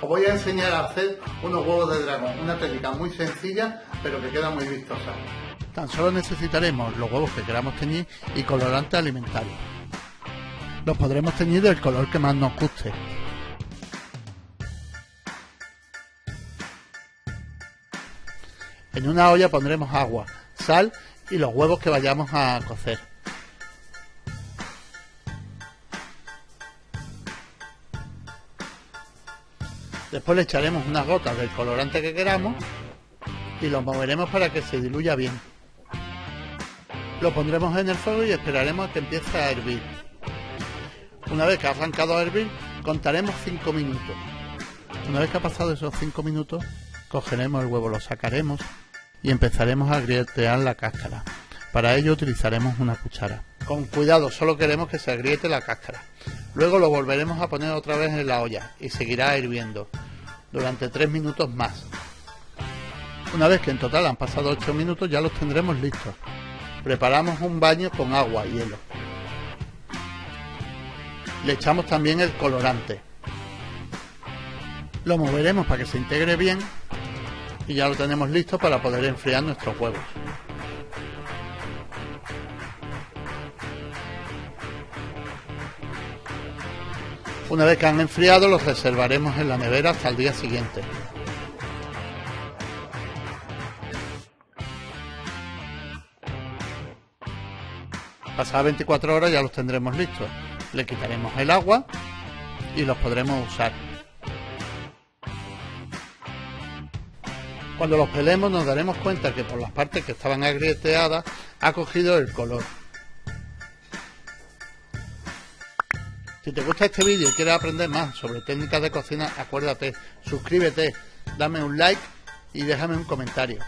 Os voy a enseñar a hacer unos huevos de dragón, una técnica muy sencilla pero que queda muy vistosa. Tan solo necesitaremos los huevos que queramos teñir y colorante alimentario. Los podremos teñir del color que más nos guste. En una olla pondremos agua, sal y los huevos que vayamos a cocer. Después le echaremos unas gotas del colorante que queramos y lo moveremos para que se diluya bien. Lo pondremos en el fuego y esperaremos a que empiece a hervir. Una vez que ha arrancado a hervir, contaremos 5 minutos. Una vez que ha pasado esos 5 minutos, cogeremos el huevo, lo sacaremos y empezaremos a grietear la cáscara. Para ello utilizaremos una cuchara. Con cuidado, solo queremos que se agriete la cáscara. Luego lo volveremos a poner otra vez en la olla y seguirá hirviendo durante 3 minutos más. Una vez que en total han pasado 8 minutos ya los tendremos listos. Preparamos un baño con agua y hielo. Le echamos también el colorante. Lo moveremos para que se integre bien y ya lo tenemos listo para poder enfriar nuestros huevos. Una vez que han enfriado, los reservaremos en la nevera hasta el día siguiente. Pasadas 24 horas ya los tendremos listos. Le quitaremos el agua y los podremos usar. Cuando los pelemos nos daremos cuenta que por las partes que estaban agrieteadas ha cogido el color. Si te gusta este vídeo y quieres aprender más sobre técnicas de cocina, acuérdate, suscríbete, dame un like y déjame un comentario.